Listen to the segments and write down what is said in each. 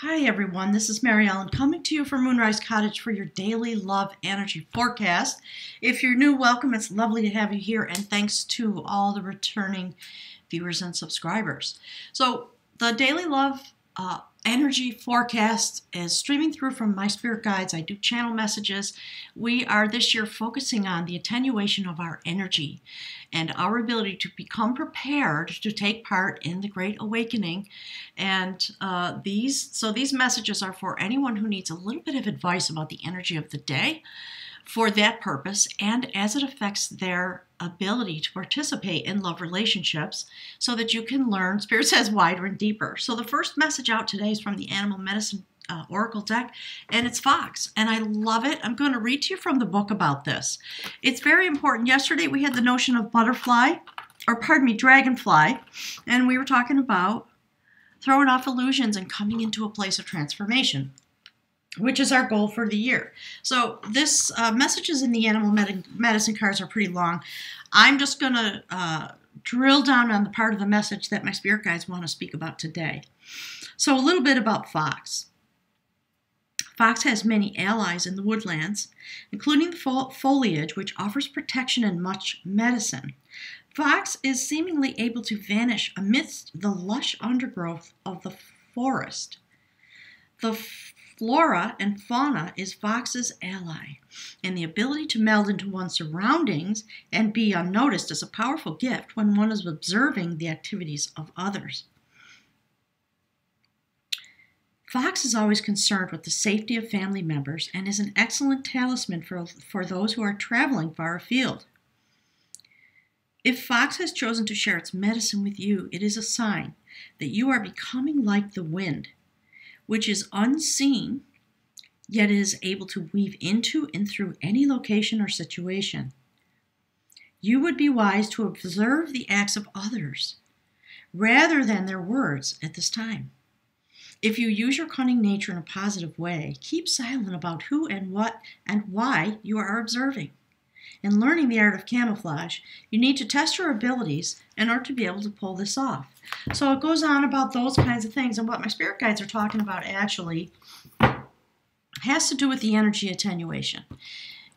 Hi everyone, this is Mary Ellen coming to you from Moonrise Cottage for your daily love energy forecast. If you're new, welcome. It's lovely to have you here, and thanks to all the returning viewers and subscribers. So the daily love energy forecast is streaming through from my spirit guides. I do channel messages. We are this year focusing on the attenuation of our energy and our ability to become prepared to take part in the Great Awakening. And these messages are for anyone who needs a little bit of advice about the energy of the day for that purpose, and as it affects their ability to participate in love relationships so that you can learn, Spirit says, wider and deeper. So the first message out today is from the Animal Medicine Oracle deck, and it's Fox, and I love it. I'm going to read to you from the book about this. It's very important. Yesterday we had the notion of dragonfly, and we were talking about throwing off illusions and coming into a place of transformation, which is our goal for the year. So this messages in the Animal Medicine cards are pretty long. I'm just going to drill down on the part of the message that my spirit guides want to speak about today. So a little bit about Fox. Fox has many allies in the woodlands, including the foliage, which offers protection and much medicine. Fox is seemingly able to vanish amidst the lush undergrowth of the forest. The Flora and Fauna is Fox's ally, and the ability to meld into one's surroundings and be unnoticed is a powerful gift when one is observing the activities of others. Fox is always concerned with the safety of family members and is an excellent talisman for those who are traveling far afield. If Fox has chosen to share its medicine with you, it is a sign that you are becoming like the wind, which is unseen, yet is able to weave into and through any location or situation. You would be wise to observe the acts of others rather than their words at this time. If you use your cunning nature in a positive way, keep silent about who and what and why you are observing. In learning the art of camouflage, you need to test your abilities in order to be able to pull this off. So it goes on about those kinds of things, and what my spirit guides are talking about actually has to do with the energy attenuation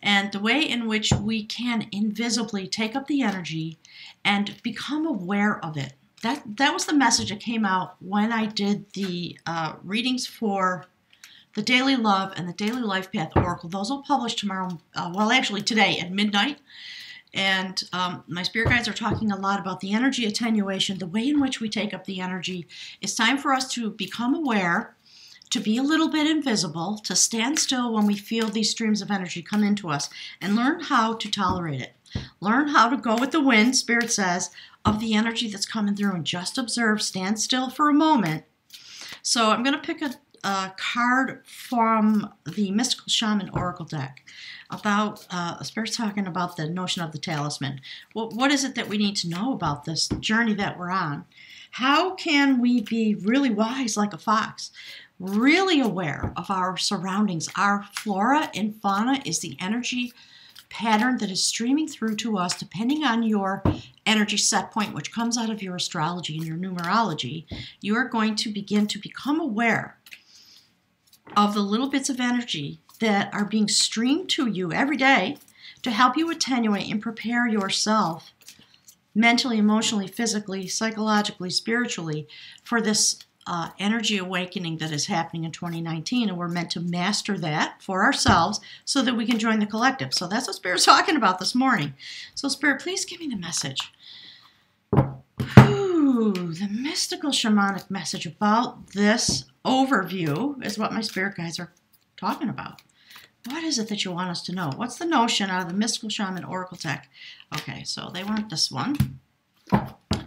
and the way in which we can invisibly take up the energy and become aware of it. That was the message that came out when I did the readings for the Daily Love and the Daily Life Path Oracle. Those will publish tomorrow, well, actually today at midnight. And my spirit guides are talking a lot about the energy attenuation, the way in which we take up the energy. It's time for us to become aware, to be a little bit invisible, to stand still when we feel these streams of energy come into us, and learn how to tolerate it. Learn how to go with the wind, Spirit says, of the energy that's coming through, and just observe, stand still for a moment. So I'm going to pick a card from the Mystical Shaman Oracle deck about Spirit's talking about the notion of the talisman. What is it that we need to know about this journey that we're on? How can we be really wise like a fox, really aware of our surroundings? Our flora and fauna is the energy pattern that is streaming through to us depending on your energy set point, which comes out of your astrology and your numerology. You are going to begin to become aware of the little bits of energy that are being streamed to you every day to help you attenuate and prepare yourself mentally, emotionally, physically, psychologically, spiritually for this energy awakening that is happening in 2019, and we're meant to master that for ourselves so that we can join the collective. So that's what Spirit's talking about this morning. So Spirit, please give me the message. The mystical shamanic message about this overview is what my spirit guides are talking about. What is it that you want us to know? What's the notion out of the Mystical Shaman Oracle deck? Okay, so they want this one.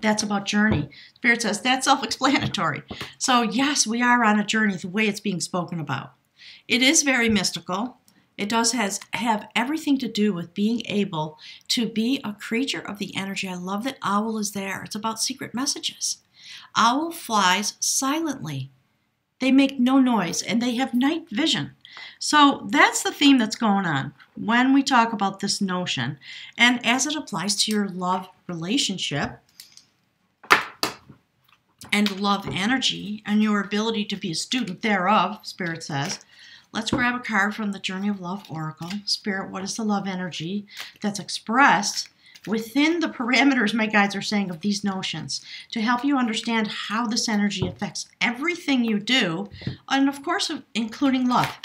That's about journey. Spirit says that's self-explanatory. So yes, we are on a journey the way it's being spoken about. It is very mystical. It does have everything to do with being able to be a creature of the energy. I love that owl is there. It's about secret messages. Owl flies silently. They make no noise, and they have night vision. So that's the theme that's going on when we talk about this notion. And as it applies to your love relationship, and love energy and your ability to be a student thereof, Spirit says, let's grab a card from the Journey of Love Oracle. Spirit, what is the love energy that's expressed within the parameters, my guides are saying, of these notions, to help you understand how this energy affects everything you do, and of course, including love.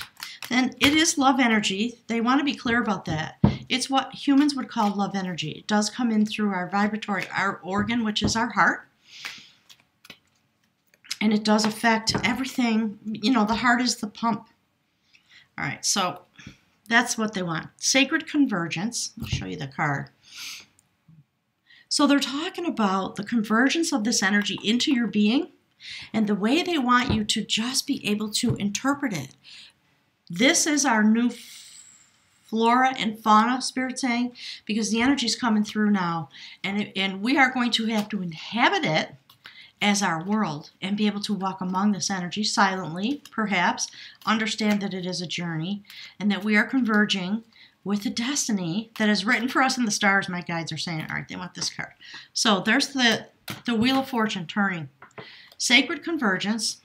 And it is love energy. They want to be clear about that. It's what humans would call love energy. It does come in through our vibratory, our organ, which is our heart. And it does affect everything. You know, the heart is the pump. All right, so that's what they want. Sacred convergence. I'll show you the card. So they're talking about the convergence of this energy into your being and the way they want you to just be able to interpret it. This is our new Flora and Fauna, Spirit saying, because the energy is coming through now. And we are going to have to inhabit it as our world and be able to walk among this energy silently, perhaps, understand that it is a journey and that we are converging with the destiny that is written for us in the stars, my guides are saying. All right, they want this card. So there's the Wheel of Fortune turning. Sacred convergence.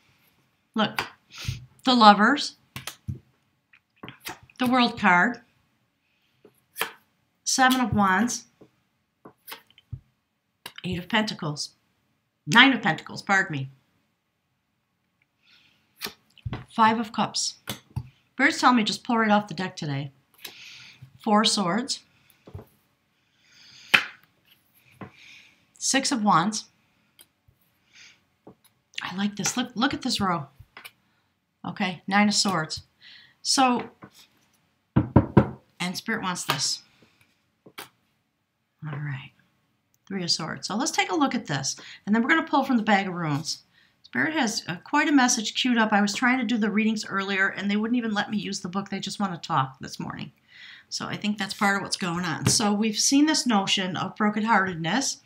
Look, the Lovers, the World card, Seven of Wands, Eight of Pentacles, Nine of Pentacles, pardon me, Five of Cups. Birds tell me just pull right off the deck today. Four Swords, Six of Wands. I like this. Look at this row. Okay, Nine of Swords. So, and Spirit wants this. All right, Three of Swords. So let's take a look at this, and then we're going to pull from the Bag of Runes. Spirit has quite a message queued up. I was trying to do the readings earlier, and they wouldn't even let me use the book. They just want to talk this morning. So I think that's part of what's going on. So we've seen this notion of brokenheartedness.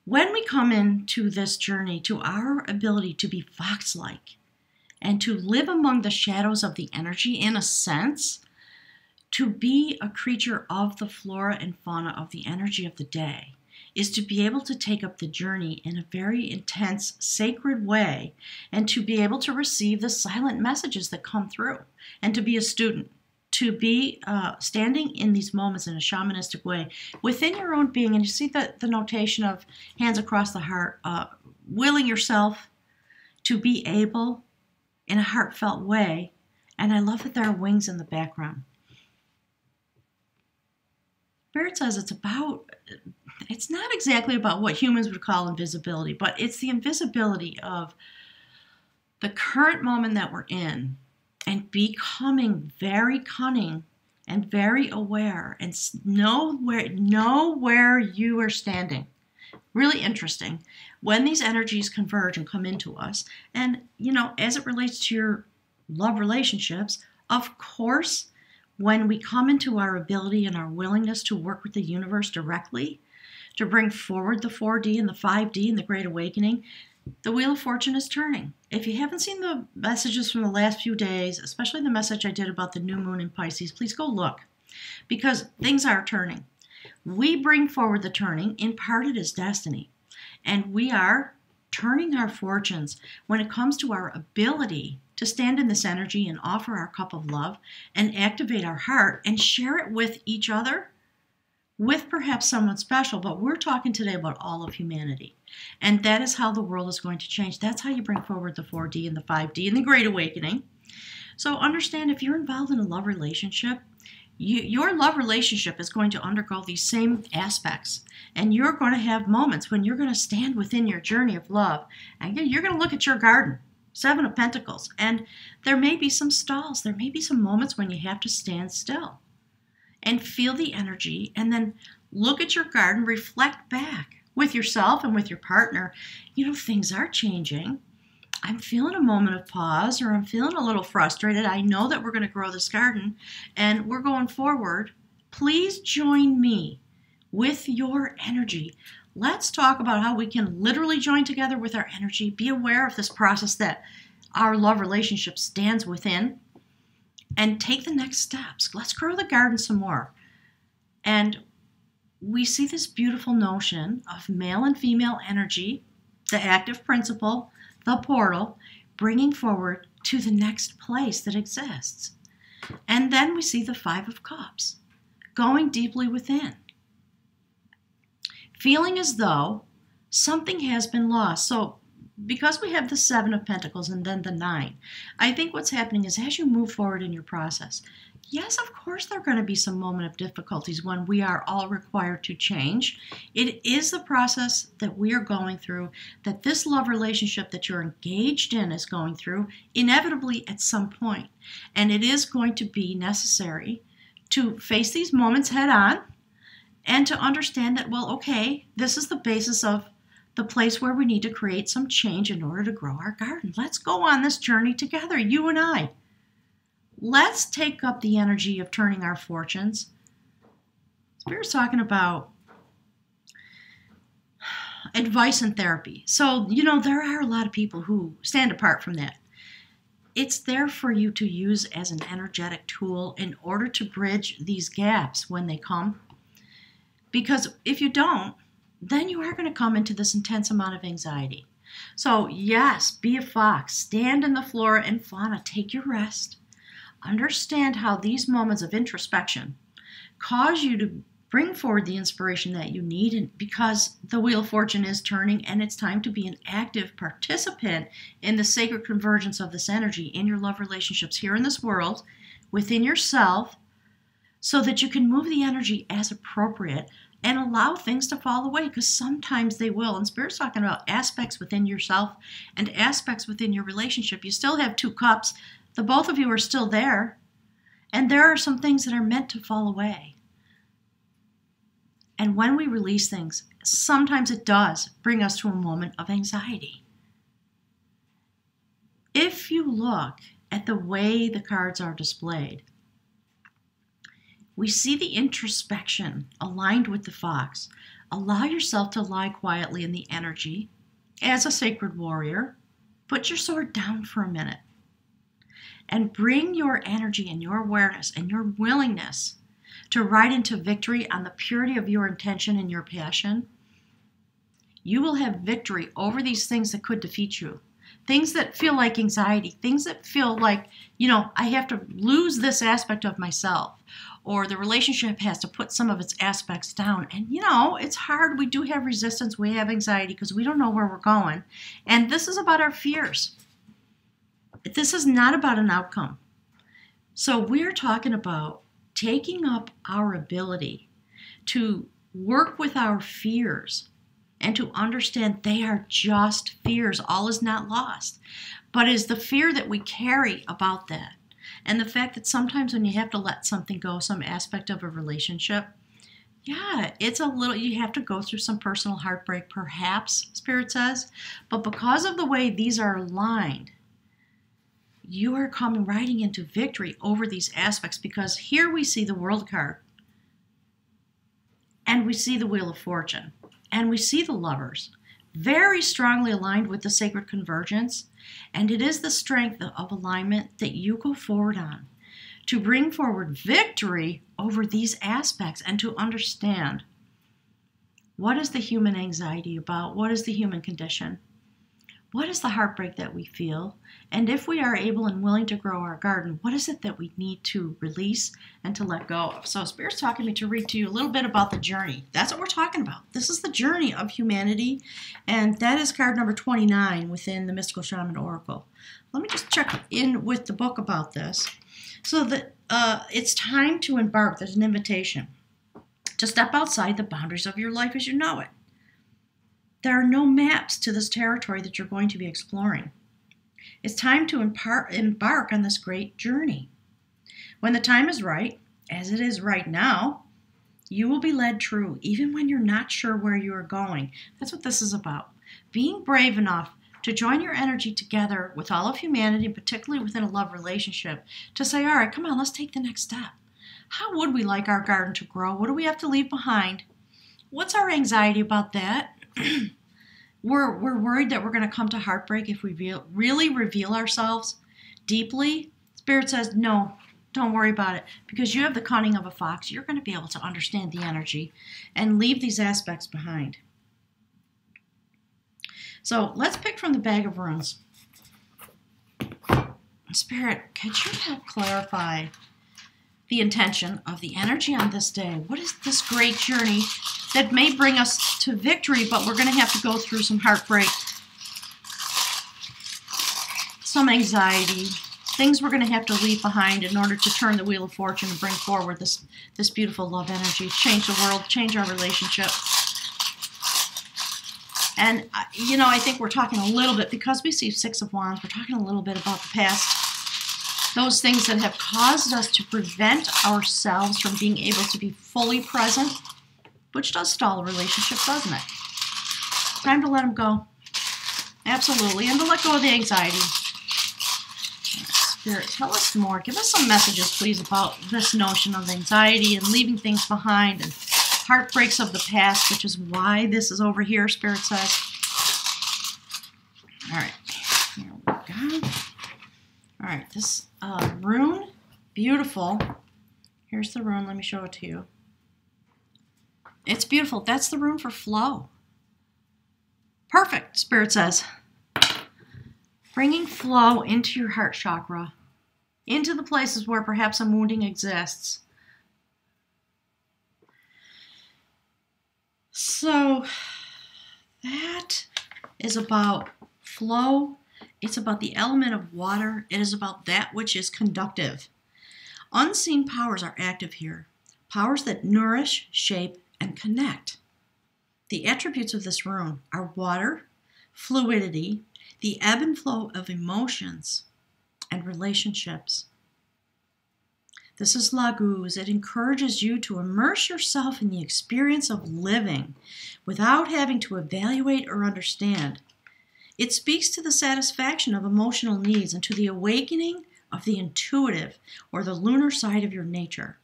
When we come into this journey to our ability to be fox-like and to live among the shadows of the energy, in a sense, to be a creature of the flora and fauna of the energy of the day, is to be able to take up the journey in a very intense, sacred way and to be able to receive the silent messages that come through and to be a student. To be standing in these moments in a shamanistic way within your own being. And you see the notation of hands across the heart, willing yourself to be able in a heartfelt way. And I love that there are wings in the background. Spirit says it's not exactly about what humans would call invisibility, but it's the invisibility of the current moment that we're in, and becoming very cunning and very aware and know where you are standing. Really interesting. When these energies converge and come into us, and, you know, as it relates to your love relationships, of course, when we come into our ability and our willingness to work with the universe directly, to bring forward the 4D and the 5D and the Great Awakening, the Wheel of Fortune is turning. If you haven't seen the messages from the last few days, especially the message I did about the new moon in Pisces, please go look, because things are turning. We bring forward the turning. In part, it is destiny. And we are turning our fortunes when it comes to our ability to stand in this energy and offer our cup of love and activate our heart and share it with each other, with perhaps someone special, but we're talking today about all of humanity. And that is how the world is going to change. That's how you bring forward the 4D and the 5D and the Great Awakening. So understand, if you're involved in a love relationship, your love relationship is going to undergo these same aspects. And you're going to have moments when you're going to stand within your journey of love. And you're going to look at your garden, Seven of Pentacles. And there may be some stalls. There may be some moments when you have to stand still and feel the energy, and then look at your garden, reflect back with yourself and with your partner. You know, things are changing. I'm feeling a moment of pause, or I'm feeling a little frustrated. I know that we're going to grow this garden and we're going forward. Please join me with your energy. Let's talk about how we can literally join together with our energy. Be aware of this process that our love relationship stands within, and take the next steps. Let's grow the garden some more. And we see this beautiful notion of male and female energy the active principle, the portal, bringing forward to the next place that exists. And then we see the Five of Cups, going deeply within, feeling as though something has been lost. So because we have the Seven of Pentacles and then the Nine, I think what's happening is as you move forward in your process, yes, of course, there are going to be some moment of difficulties when we are all required to change. It is the process that we are going through, that this love relationship that you're engaged in is going through, inevitably at some point. And it is going to be necessary to face these moments head on and to understand that, well, okay, this is the basis of the place where we need to create some change in order to grow our garden. Let's go on this journey together, you and I. Let's take up the energy of turning our fortunes. Spirit's talking about advice and therapy. So, there are a lot of people who stand apart from that. It's there for you to use as an energetic tool in order to bridge these gaps when they come. Because if you don't, then you are going to come into this intense amount of anxiety. So, yes, be a fox. Stand in the flora and fauna. Take your rest. Understand how these moments of introspection cause you to bring forward the inspiration that you need, and because the Wheel of Fortune is turning and it's time to be an active participant in the sacred convergence of this energy in your love relationships here in this world, within yourself, so that you can move the energy as appropriate and allow things to fall away, because sometimes they will. And Spirit's talking about aspects within yourself and aspects within your relationship. You still have two cups. The both of you are still there. And there are some things that are meant to fall away. And when we release things, sometimes it does bring us to a moment of anxiety. If you look at the way the cards are displayed, we see the introspection aligned with the fox. Allow yourself to lie quietly in the energy as a sacred warrior. Put your sword down for a minute and bring your energy and your awareness and your willingness to ride into victory on the purity of your intention and your passion. You will have victory over these things that could defeat you. Things that feel like anxiety, things that feel like, I have to lose this aspect of myself, or the relationship has to put some of its aspects down. And, it's hard. We do have resistance. We have anxiety because we don't know where we're going. And this is about our fears. This is not about an outcome. So we're talking about taking up our ability to work with our fears and to understand they are just fears. All is not lost. But is the fear that we carry about that. And the fact that sometimes when you have to let something go, some aspect of a relationship, it's a little, you have to go through some personal heartbreak, perhaps, Spirit says. But because of the way these are aligned, you are riding into victory over these aspects, because here we see the World card, and we see the Wheel of Fortune, and we see the Lovers, very strongly aligned with the sacred convergence, and it is the strength of alignment that you go forward on to bring forward victory over these aspects and to understand what is the human anxiety about, what is the human condition, what is the heartbreak that we feel, and if we are able and willing to grow our garden, what is it that we need to release and to let go of? So Spirit's talking me to read to you a little bit about the journey. That's what we're talking about. This is the journey of humanity, and that is card number 29 within the Mystical Shaman Oracle. Let me just check in with the book about this. So that it's time to embark. There's an invitation to step outside the boundaries of your life as you know it. There are no maps to this territory that you're going to be exploring. It's time to embark on this great journey. When the time is right, as it is right now, you will be led true, even when you're not sure where you are going. That's what this is about. Being brave enough to join your energy together with all of humanity, particularly within a love relationship, to say, all right, come on, let's take the next step. How would we like our garden to grow? What do we have to leave behind? What's our anxiety about that? We're worried that we're going to come to heartbreak if we really reveal ourselves deeply. Spirit says, no, don't worry about it. Because you have the cunning of a fox, you're going to be able to understand the energy and leave these aspects behind. So let's pick from the bag of runes. Spirit, could you help clarify the intention of the energy on this day? What is this great journey that may bring us to victory, but we're going to have to go through some heartbreak, some anxiety, things we're going to have to leave behind in order to turn the wheel of fortune and bring forward this beautiful love energy, change the world, change our relationship. And, you know, I think we're talking a little bit, because we see Six of Wands, we're talking a little bit about the past, those things that have caused us to prevent ourselves from being able to be fully present, which does stall a relationship, doesn't it? Time to let them go. Absolutely. And to let go of the anxiety. Spirit, tell us more. Give us some messages, please, about this notion of anxiety and leaving things behind and heartbreaks of the past, which is why this is over here, Spirit says. All right. Here we go. All right. This rune, beautiful. Here's the rune. Let me show it to you. It's beautiful. That's the rune for flow. Perfect, Spirit says. Bringing flow into your heart chakra, into the places where perhaps a wounding exists. So that is about flow. It's about the element of water. It is about that which is conductive. Unseen powers are active here. Powers that nourish, shape, and connect. The attributes of this rune are water, fluidity, the ebb and flow of emotions, and relationships. This is Laguz. It encourages you to immerse yourself in the experience of living without having to evaluate or understand. It speaks to the satisfaction of emotional needs and to the awakening of the intuitive or the lunar side of your nature.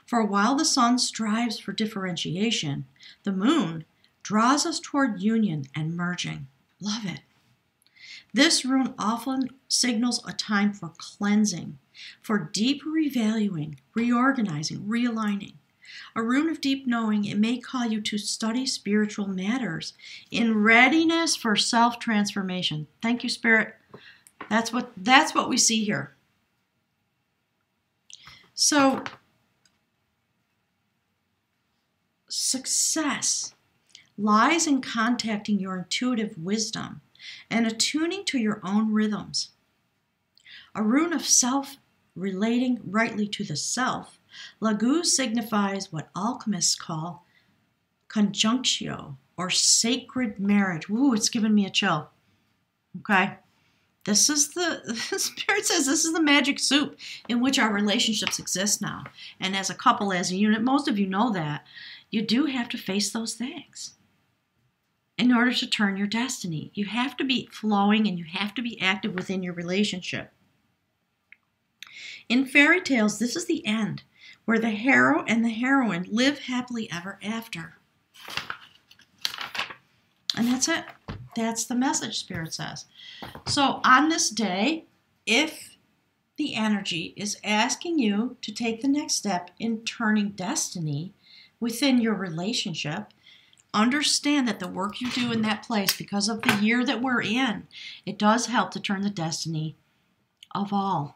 For while the sun strives for differentiation, the moon draws us toward union and merging. Love it. This rune often signals a time for cleansing, for deep revaluing, reorganizing, realigning. A rune of deep knowing, it may call you to study spiritual matters in readiness for self-transformation. Thank you, Spirit. That's what we see here. So, success lies in contacting your intuitive wisdom and attuning to your own rhythms. A rune of self relating rightly to the self, Laguz signifies what alchemists call conjunctio, or sacred marriage. Ooh, it's giving me a chill. Okay? The Spirit says this is the magic soup in which our relationships exist now. And as a couple, as a unit, most of you know that, you do have to face those things. In order to turn your destiny, you have to be flowing and you have to be active within your relationship. In fairy tales, this is the end, where the hero and the heroine live happily ever after. And that's it. That's the message, Spirit says. So on this day, if the energy is asking you to take the next step in turning destiny within your relationship, understand that the work you do in that place, because of the year that we're in, it does help to turn the destiny of all.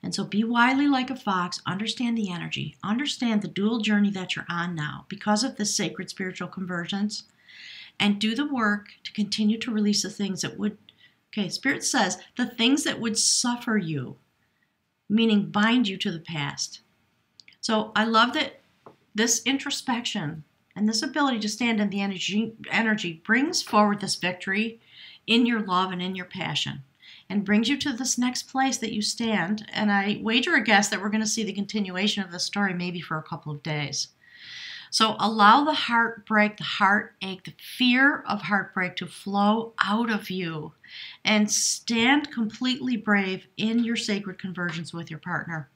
And so be wily like a fox, understand the energy, understand the dual journey that you're on now because of this sacred spiritual convergence, and do the work to continue to release the things that would, okay, Spirit says, the things that would suffer you, meaning bind you to the past. So I love that this introspection and this ability to stand in the energy brings forward this victory in your love and in your passion, and brings you to this next place that you stand. And I wager a guess that we're going to see the continuation of the story maybe for a couple of days. So allow the heartbreak, the heartache, the fear of heartbreak to flow out of you, and stand completely brave in your sacred convergence with your partner.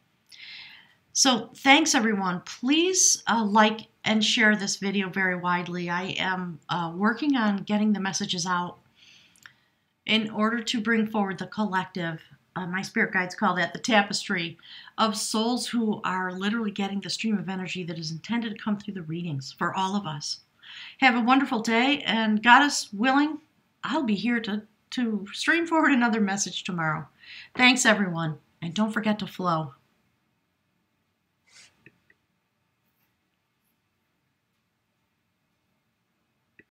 So thanks, everyone. Please like and share this video very widely. I am working on getting the messages out in order to bring forward the collective. My spirit guides call that the tapestry of souls who are literally getting the stream of energy that is intended to come through the readings for all of us. Have a wonderful day, and Goddess willing, I'll be here to stream forward another message tomorrow. Thanks, everyone. And don't forget to flow.